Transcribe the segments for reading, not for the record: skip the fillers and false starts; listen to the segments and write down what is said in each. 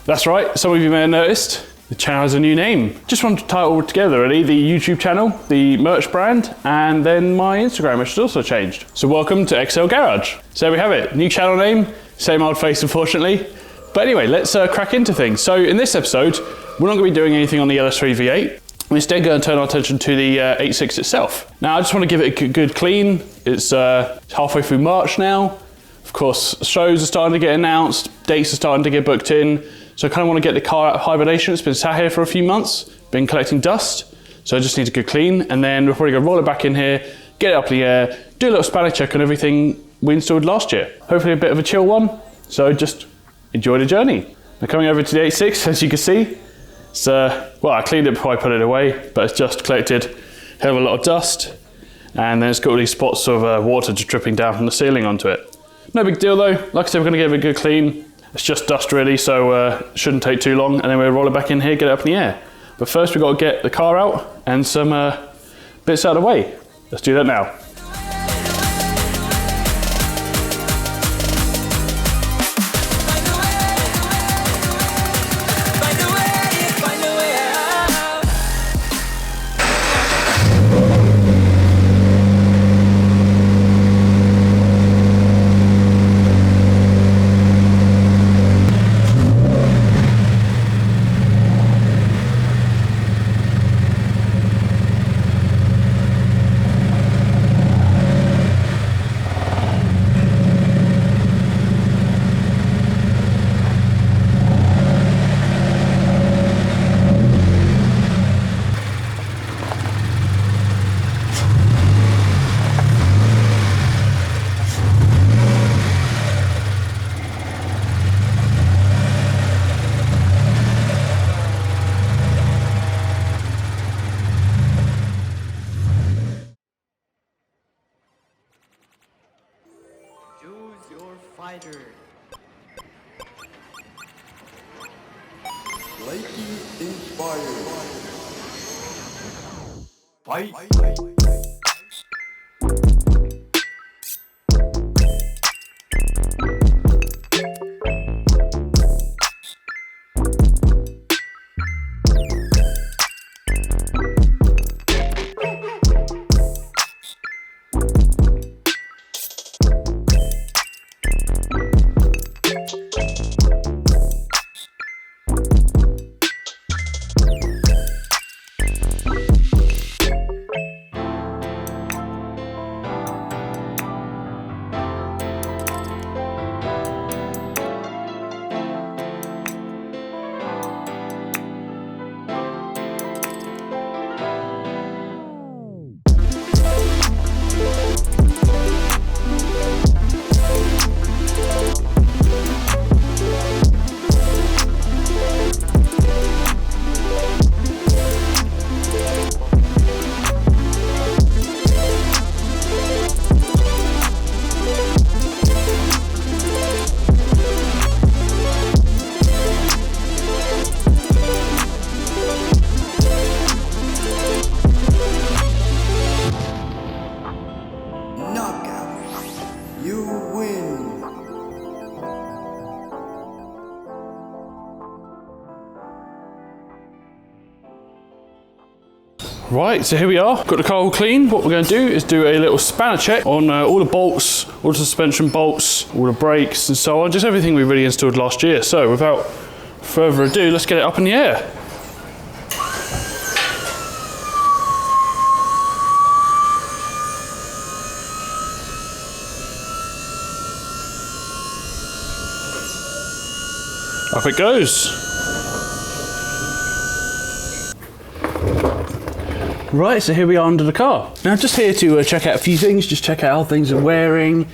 That's right, some of you may have noticed, the channel has a new name. Just wanted to tie it all together really, the YouTube channel, the merch brand, and then my Instagram, which has also changed. So welcome to EXCL Garage. So there we have it, new channel name, same old face unfortunately. But anyway, let's crack into things. So in this episode, we're not going to be doing anything on the LS3 V8. We're instead going to turn our attention to the 86 itself. Now I just want to give it a good clean. It's halfway through March now. Of course, shows are starting to get announced, dates are starting to get booked in. So I kind of want to get the car out of hibernation. It's been sat here for a few months, been collecting dust. So I just need a good clean. And then we're probably going to roll it back in here, get it up in the air, do a little spanner check on everything we installed last year. Hopefully a bit of a chill one. So just enjoy the journey. Now coming over to the 86, as you can see, it's, well, I cleaned it before I put it away, but it's just collected a hell of a lot of dust. And then it's got all these spots of water just dripping down from the ceiling onto it. No big deal though. Like I said, we're going to give it a good clean. It's just dust really, so shouldn't take too long. And then we'll roll it back in here, get it up in the air. But first we've got to get the car out and some bits out of the way. Let's do that now. Choose your fighter. Lightly inspired. Fight. Right, so here we are, got the car all clean. What we're going to do is do a little spanner check on all the bolts, all the suspension bolts, all the brakes and so on, just everything we really installed last year. So without further ado, let's get it up in the air. Up it goes. Right, so here we are under the car. Now just here to check out a few things, just check out how things are wearing,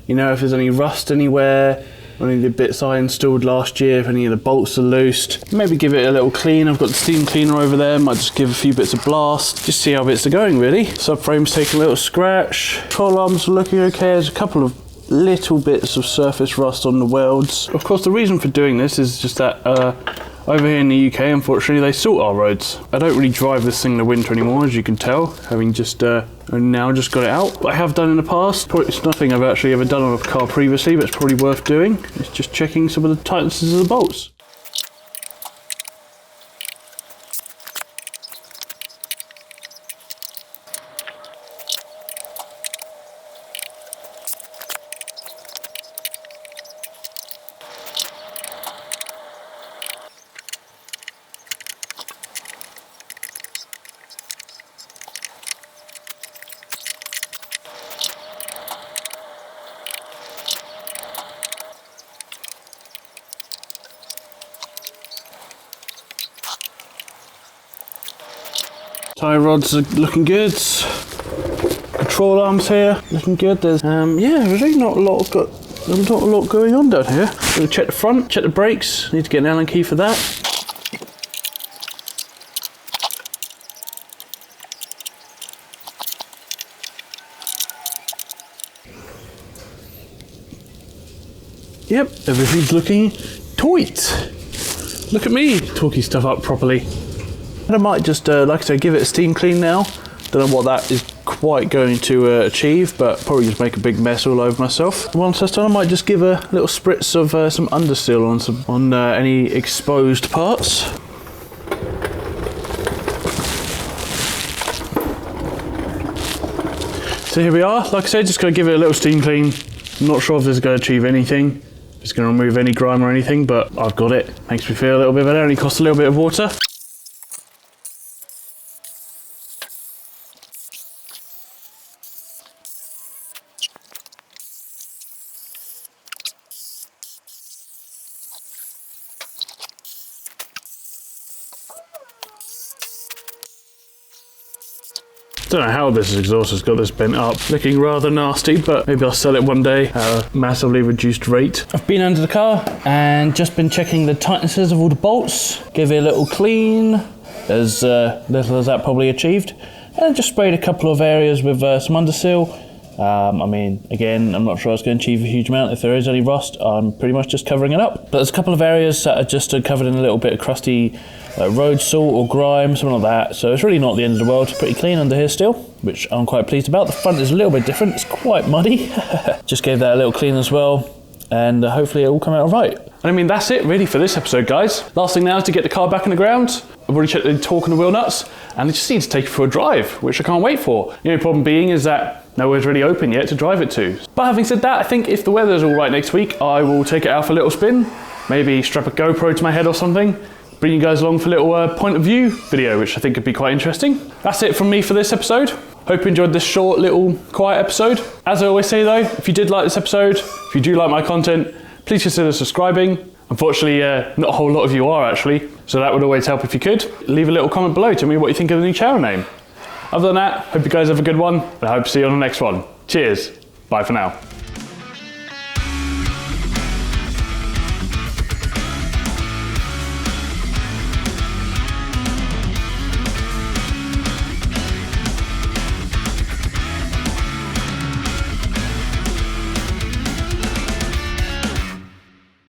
you know, if there's any rust anywhere, or any of the bits I installed last year, if any of the bolts are loosed. Maybe give it a little clean. I've got the steam cleaner over there, might just give a few bits of blast, just see how bits are going really. Subframe's taking a little scratch, control arms are looking okay, there's a couple of little bits of surface rust on the welds. Of course the reason for doing this is just that over here in the UK, unfortunately, they salt our roads. I don't really drive this thing in the winter anymore, as you can tell, having just now just got it out. But I have done in the past. It's nothing I've actually ever done on a car previously, but it's probably worth doing. It's just checking some of the tightnesses of the bolts. Tie rods are looking good. Control arms here, looking good. There's yeah, really not a lot going on down here. Gonna check the front, check the brakes. Need to get an Allen key for that. Yep, everything's looking tight. Look at me talking stuff up properly. And I might just, like I said, give it a steam clean now. Don't know what that is quite going to achieve, but probably just make a big mess all over myself. Once that's done, I might just give a little spritz of some underseal on any exposed parts. So here we are. Like I said, just going to give it a little steam clean. I'm not sure if this is going to achieve anything. It's going to remove any grime or anything, but I've got it. Makes me feel a little bit better. Only costs a little bit of water. Don't know how this exhaust has got this bent up, looking rather nasty, but maybe I'll sell it one day at a massively reduced rate. I've been under the car and just been checking the tightnesses of all the bolts, give it a little clean, as little as that probably achieved, and just sprayed a couple of areas with some underseal. I mean, again, I'm not sure it's going to achieve a huge amount. If there is any rust, I'm pretty much just covering it up. But there's a couple of areas that are just covered in a little bit of crusty road salt or grime, something like that. So it's really not the end of the world. It's pretty clean under here still, which I'm quite pleased about. The front is a little bit different. It's quite muddy. Just gave that a little clean as well. And hopefully it will come out all right. And I mean, that's it really for this episode, guys. Last thing now is to get the car back in the ground. I've already checked the torque and the wheel nuts, and I just need to take it for a drive, which I can't wait for. The only problem being is that nowhere's really open yet to drive it to. But having said that, I think if the weather's all right next week, I will take it out for a little spin, maybe strap a GoPro to my head or something, bring you guys along for a little point of view video, which I think could be quite interesting. That's it from me for this episode. Hope you enjoyed this short, little, quiet episode. As I always say though, if you did like this episode, if you do like my content, please consider subscribing. Unfortunately, not a whole lot of you are actually, so that would always help if you could. Leave a little comment below, tell me what you think of the new channel name. Other than that, hope you guys have a good one, and I hope to see you on the next one. Cheers, bye for now.